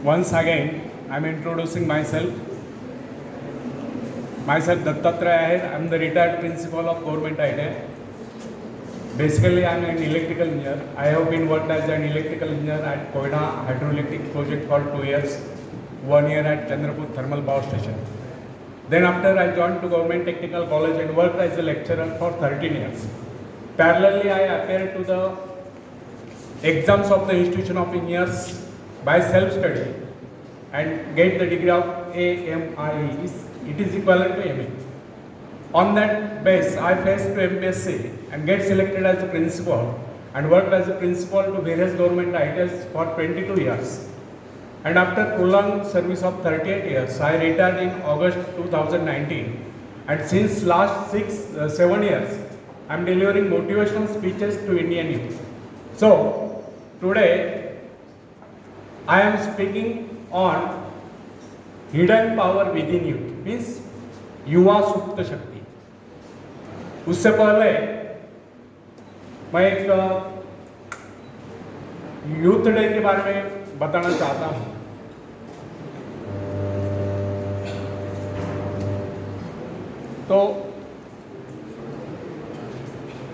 Once again, I am introducing myself. Myself Dattatreya Ahir. I am the retired principal of Government ITI. Basically, I am an electrical engineer. I have been worked as an electrical engineer at Koyna Hydroelectric Project for 2 years, 1 year at Chandrapur Thermal Power Station. Then after I joined to Government Technical College and worked as a lecturer for 13 years. Parallelly, I appeared to the exams of the Institution of Engineers by self-study and get the degree of AMIE. It is equivalent to MA. On that base, I faced to MPSC and get selected as a principal and worked as a principal to various government ITIs for 22 years. And after prolonged service of 38 years, I retired in August 2019. And since last 7 years, I am delivering motivational speeches to Indian youth. So, today, I am speaking on hidden power within youth, means युवा सुप्त शक्ति. उससे पहले मैं एक youth day के बारे में बताना चाहता हूँ. तो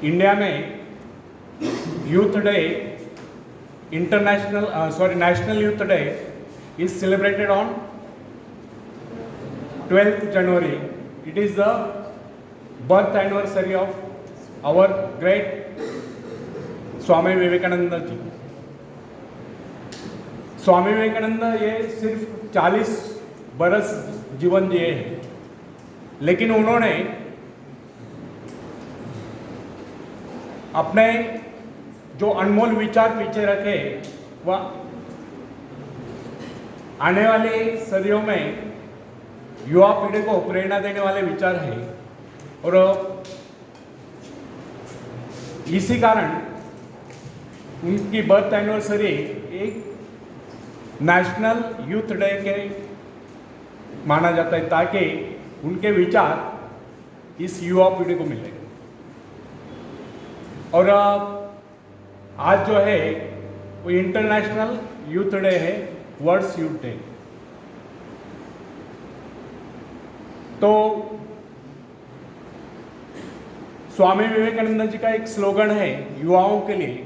इंडिया में youth day national youth day is celebrated on 12th January. It is the birth anniversary of our great Swami Vivekananda ji. Swami Vivekananda ये सिर्फ 40 बरस जीवन जिए हैं, लेकिन उन्होंने अपने जो अनमोल विचार पीछे रखे वह आने वाली सदियों में युवा पीढ़ी को प्रेरणा देने वाले विचार हैं. और इसी कारण उनकी बर्थ एनिवर्सरी एक नेशनल यूथ डे के माना जाता है, ताकि उनके विचार इस युवा पीढ़ी को मिले. और आज जो है वो इंटरनेशनल यूथ डे है, वर्ल्ड यूथ डे. तो स्वामी विवेकानंद जी का एक स्लोगन है युवाओं के लिए,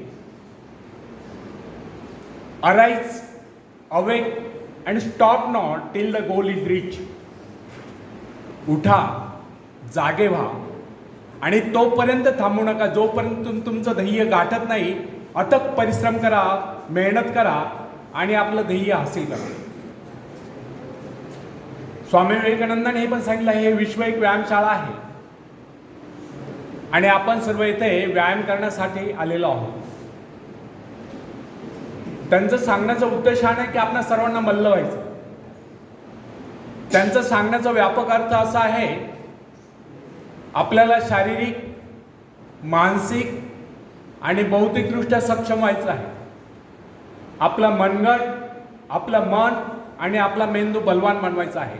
arise, awake end stop not till the goal is reach. उठा, जागे व्हा आणि तोपर्यंत थांबू नका जोपर्यंत तुमचं ध्येय गाठत नाही. अथक परिश्रम करा, मेहनत करा आणि आपलं ध्येय हासिल करा. स्वामी विवेकानंदांनी हे पण सांगितलं, हे विश्व एक व्यायामशाळा आहे आणि आपण सर्व इथे व्यायाम करण्यासाठी आलेलो आहोत. त्यांचं सांगण्याचा उद्देश हा नाही की आपल्या सर्वांना मल्ल व्हायचं. त्यांचं सांगण्याचा व्यापक अर्थ असा आहे, आपल्याला शारीरिक, मानसिक आणि बौद्धिकदृष्ट्या सक्षम व्हायचं आहे. आपलं मनगट, आपलं मन आणि आपला मेंदू बलवान बनवायचा आहे.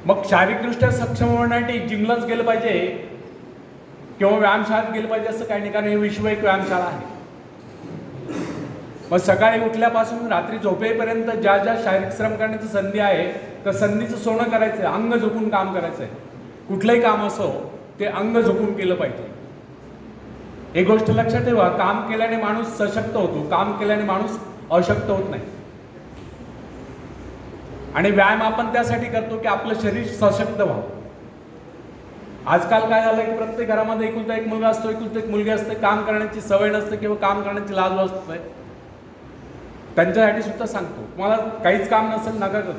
मग शारीरिकदृष्ट्या सक्षम होण्यासाठी जिमलाच गेलं पाहिजे किंवा व्यायामशाळेत गेलं पाहिजे असं काही नाही, कारण हे विश्व एक व्यायामशाळा आहे. मग सकाळी उठल्यापासून रात्री झोपेपर्यंत ज्या ज्या शारीरिक श्रम करण्याची संधी आहे त्या संधीचं सोनं करायचं आहे. अंग झोपून काम करायचं आहे. कुठलंही काम असो ते अंग झोपून केलं पाहिजे. एक गोष्ट लक्षात ठेवा, काम केल्याने माणूस सशक्त होतो, काम केल्याने माणूस अशक्त होत नाही. आणि व्यायाम आपण त्यासाठी करतो की आपलं शरीर सशक्त व्हावं. आजकाल काय झालं की प्रत्येक घरामध्ये एकुलता एक मुलगा असतो, एकुलता एक मुलगी असते. काम करण्याची सवय नसते किंवा काम करण्याची लाज असते. त्यांच्यासाठी सुद्धा सांगतो, तुम्हाला काहीच काम नसेल नका करू.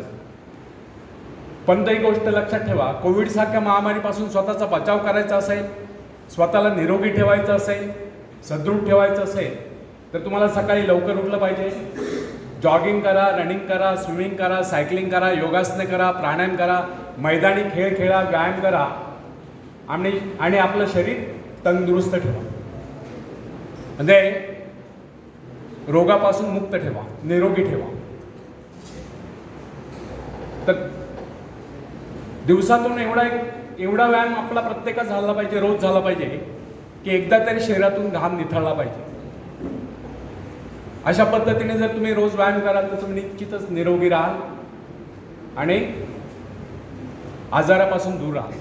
पण एक गोष्ट लक्षात ठेवा, कोविडसारख्या महामारीपासून स्वतःचा बचाव करायचा असेल, स्वतःला निरोगी ठेवायचं असेल, सदृढ ठेवायचं असेल तर तुम्हाला सकाळी लवकर उठलं पाहिजे. जॉगिंग करा, रनिंग करा, स्विमिंग करा, सायकलिंग करा, योगासने करा, प्राणायाम करा, मैदानी खेळ खेळा, व्यायाम करा आणि आपलं शरीर तंदुरुस्त ठेवा. म्हणजे रोगापासून मुक्त ठेवा, निरोगी ठेवा. तर दिवसातून एवढा व्यायाम आपला प्रत्येकाचा झाला पाहिजे, रोज झाला पाहिजे की एकदा तरी शरीरातून घाम निथळला पाहिजे. अशा पद्धतीने जर तुम्ही रोज व्यायाम कराल तर तुम्ही निश्चितच निरोगी राहाल आणि आजारापासून दूर राहाल.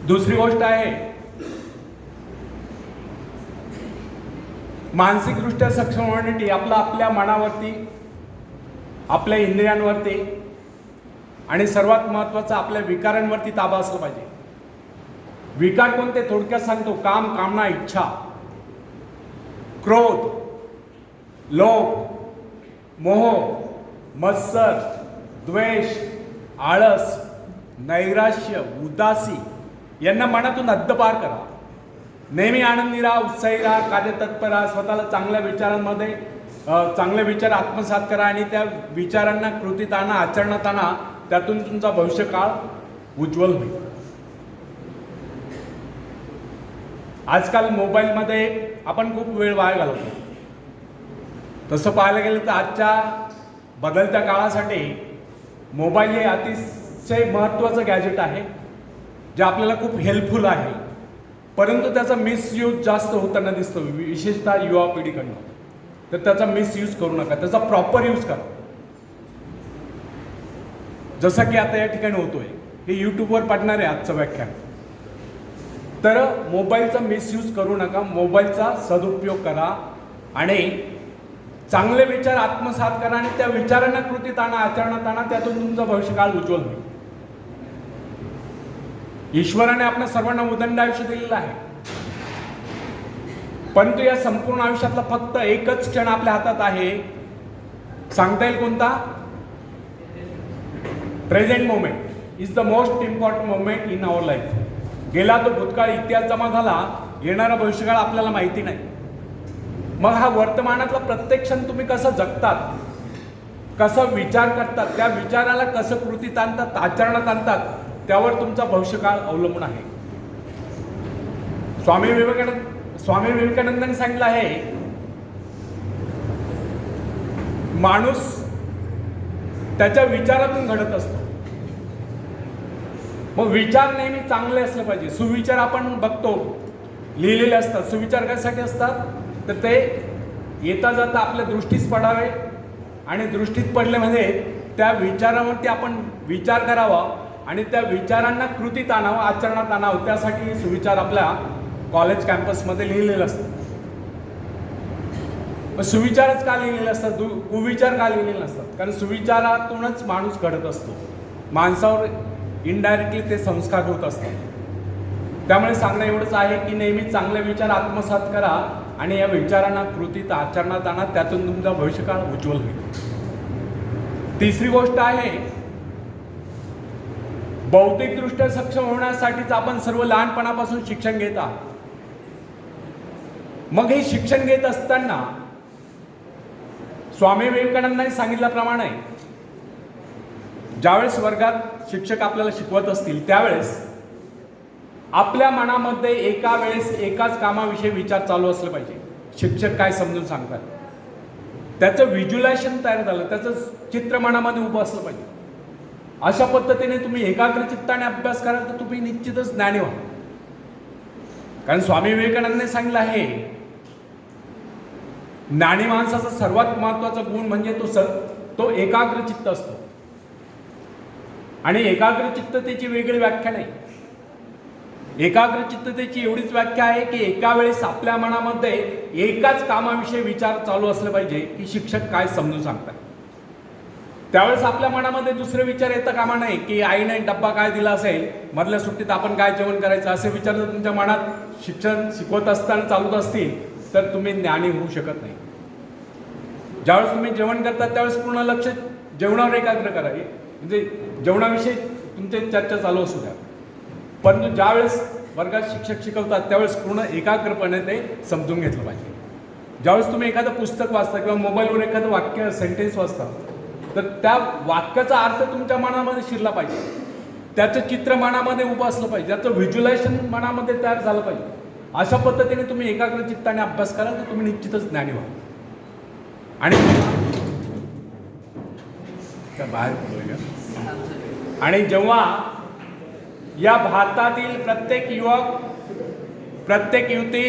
दुसरी गोष्ट आहे, मानसिकदृष्ट्या सक्षम होण्यासाठी आपल्या मनावरती, आपल्या इंद्रियांवरती आणि सर्वात महत्त्वाचं आपल्या विकारांवरती ताबा असला पाहिजे. विकार कोणते? थोडक्यात सांगतो: काम, कामना, इच्छा, क्रोध, लोभ, मोह, मत्सर, द्वेष, आळस, नैराश्य, उदासी यांना मनातून हद्दपार करा. नेहमी आनंदी राहा, उत्साही राहा, कार्यतत्पर राहा. स्वतःला चांगल्या विचारांमध्ये चांगले विचार आत्मसात करा आणि त्या विचारांना कृतीत आणा, आचरणात आणा. त्यातून तुमचा भविष्यकाळ उज्ज्वल होईल. आजकाल मोबाईलमध्ये आपण खूप वेळ वाया घालवतो. तसं पाहायला गेलं तर आजच्या बदलत्या काळासाठी मोबाईल हे अतिशय महत्त्वाचं गॅजेट आहे, जे आपल्याला खूप हेल्पफुल आहे. परंतु त्याचा मिसयूज जास्त होताना दिसतो, विशेषतः युवा पिढीकडनं. तर त्याचा मिसयूज करू नका, त्याचा प्रॉपर यूज करा. जसं की आता या ठिकाणी होतोय, हे यूट्यूबवर पडणार आहे आजचं व्याख्यान. तर मोबाईलचा मिसयूज करू नका, मोबाईलचा सदुपयोग करा आणि चांगले विचार आत्मसात करा आणि त्या विचारांना कृतीत आणा, आचरणात आणा. त्यातून तुमचा भविष्यकाळ उज्ज्वल होईल. ईश्वराने आपल्या सर्वांना उदंड आयुष्य दिलेलं आहे, परंतु या संपूर्ण आयुष्यातला फक्त एकच क्षण आपल्या हातात आहे. सांगता येईल कोणता? Present moment is the most important moment in our life. गेला तो भूतकाळ, इतिहास जमा झाला, येणारा भविष्यकाळ आपल्याला माहिती नाही. मग हा वर्तमानातला प्रत्येक क्षण तुम्ही कसं जगतात, कसं विचार करतात, त्या विचाराला कसं कृतीत आणतात, आचरणात आणतात, त्यावर तुमचा भविष्यकाळ अवलंबून आहे. स्वामी विवेकानंदांनी सांगितलं आहे, माणूस त्याच्या विचारातून घडत असतो. मग विचार नेहमी चांगले असले पाहिजे. सुविचार आपण बघतो लिहिलेले असतात. सुविचार कशासाठी असतात? तर ते येता जाता आपल्या दृष्टीस पडावे आणि दृष्टीत पडले म्हणजे त्या विचारावरती आपण विचार करावा आणि त्या विचारांना कृतीत आणावं, आचरणात आणावं. त्यासाठी सुविचार आपल्या कॉलेज कॅम्पसमध्ये लिहिलेले असतात. सुविचारच का लिहिलेले असतात? कुविचार का लिहिलेले नसतात? कारण सुविचारातूनच माणूस घडत असतो. माणसावर इनडायरेक्टली ते संस्कार होत असतात. त्यामुळे सांगणं एवढंच आहे की नेहमी चांगले विचार आत्मसात करा आणि या विचारांना कृतीत आचरणात आणा. त्यातून तुमचा भविष्यकाळ उज्ज्वल होईल. तिसरी गोष्ट आहे, बौद्धिकदृष्ट्या सक्षम होण्यासाठीच आपण सर्व लहानपणापासून शिक्षण घेत आहात. मग हे शिक्षण घेत असताना स्वामी विवेकानंदांनी सांगितल्याप्रमाणे ज्यावेळेस वर्गात शिक्षक आपल्याला शिकवत असतील त्यावेळेस आपल्या मनामध्ये एका वेळेस एकाच कामाविषयी विचार चालू असले पाहिजे. शिक्षक काय समजून सांगतात त्याचं व्हिज्युलायझेशन तयार झालं, त्याचं चित्र मनामध्ये उभं असलं पाहिजे. अशा पद्धतीने तुम्ही एकाग्र चित्ताने अभ्यास कराल तर तुम्ही निश्चितच ज्ञानी व्हाल. कारण स्वामी विवेकानंदांनी सांगितलं आहे, ज्ञानी माणसाचा सर्वात महत्वाचा गुण म्हणजे तो एकाग्र चित्त असतो. आणि एकाग्र चित्ततेची वेगळी व्याख्या नाही. एकाग्र चित्ततेची एवढीच व्याख्या आहे की एका वेळेस आपल्या मनामध्ये एकाच कामाविषयी विचार चालू असले पाहिजे की शिक्षक काय समजून सांगतात. त्यावेळेस आपल्या मनामध्ये दुसरे विचार येता कामा नाही की आईने डब्बा काय दिला असेल, मधल्या सुट्टीत आपण काय जेवण करायचं, असे विचार जर तुमच्या मनात शिक्षण शिकवत असताना चालूच असतील तर तुम्ही ज्ञानी होऊ शकत नाही. ज्यावेळेस तुम्ही जेवण करता त्यावेळेस पूर्ण लक्ष जेवणावर एकाग्र करा, म्हणजे जेवणाविषयी तुमची चर्चा चालू असू द्या. परंतु ज्यावेळेस वर्गात शिक्षक शिकवतात त्यावेळेस पूर्ण एकाग्रपणे ते समजून घेतलं पाहिजे. ज्यावेळेस तुम्ही एखादं पुस्तक वाचता किंवा मोबाईलवर एखादं वाक्य सेंटेन्स वाचता तर त्या वाक्याचा अर्थ तुमच्या मनामध्ये शिरला पाहिजे, त्याचं चित्र मनामध्ये उभं असलं पाहिजे, त्याचं व्हिज्युलायझेशन मनामध्ये तयार झालं पाहिजे. अशा पद्धतीने तुम्ही एकाग्र चित्ताने अभ्यास कराल तर तुम्ही निश्चितच ज्ञानी व्हाल. आणि जेव्हा या भारतातील प्रत्येक युवक, प्रत्येक युवती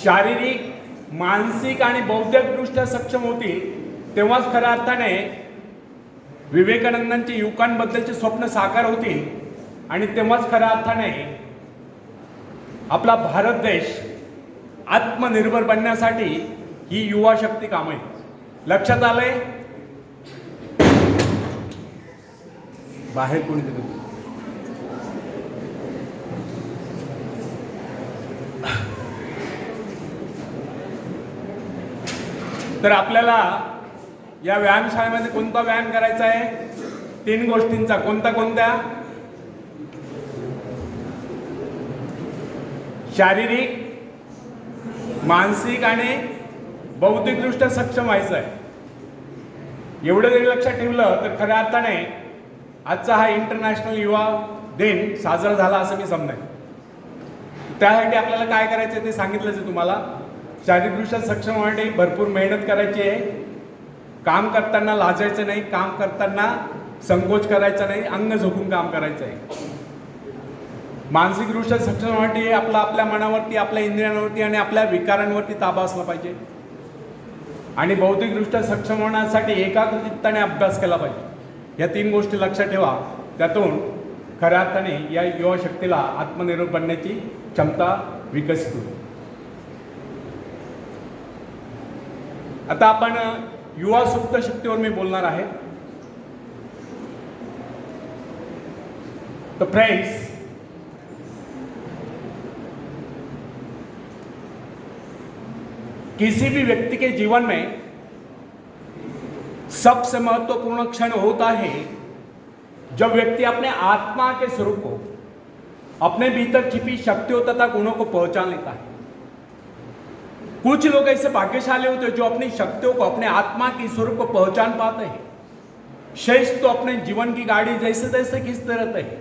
शारीरिक, मानसिक आणि बौद्धिकदृष्ट्या सक्षम होतील तेव्हाच खऱ्या अर्थाने विवेकानंदांचे युवकांबद्दलचे स्वप्न साकार होतील आणि तेव्हाच खऱ्या अर्थाने आपला भारत देश आत्मनिर्भर बनण्यासाठी ही युवा शक्ती काम आहे. लक्षात आलंय? बाहेर कोणी दिलं? तर आपल्याला या व्यायामशाळेमध्ये कोणता व्यायाम करायचा आहे? 3 गोष्टींचा. कोणत्या? शारीरिक, मानसिक आणि बौद्धिकदृष्ट्या सक्षम व्हायचं आहे. एवढं जरी लक्षात ठेवलं तर खऱ्या अर्थाने आजचा हा इंटरनॅशनल युवा दिन साजरा झाला असं मी समजेन. त्यासाठी आपल्याला काय करायचं ते सांगितलंच आहे तुम्हाला. शारीरिकदृष्ट्या सक्षम होण्यासाठी भरपूर मेहनत करायची आहे. काम करताना लाजायचं नाही, काम करताना संकोच करायचा नाही, अंग झोकून काम करायचं आहे. मानसिकदृष्ट्या सक्षम होण्यासाठी आपल्या मनावरती, आपल्या इंद्रियांवरती आणि आपल्या विकारांवरती ताबा असला पाहिजे. आणि बौद्धिकदृष्ट्या सक्षम होण्यासाठी एकाग्रचित्ताने अभ्यास केला पाहिजे. या 3 गोष्टी लक्षात ठेवा. त्यातून खऱ्या अर्थाने या युवा शक्तीला आत्मनिर्भर बनण्याची क्षमता विकसित होईल. आता आपण युवा सुप्त शक्तीवर मी बोलणार आहे. तो फ्रेंड्स, किसी भी व्यक्ति के जीवन में सबसे महत्वपूर्ण क्षण होता है जब व्यक्ति अपने आत्मा के स्वरूप को, अपने भीतर छिपी शक्तियों तथा गुणों को पहचान लेता है. कुछ लोग ऐसे भाग्यशाली होते हैं जो अपनी शक्तियों को, अपने आत्मा की स्वरूप को पहचान पाते हैं. शेष तो अपने जीवन की गाड़ी जैसे तैसे खींचते रहते हैं.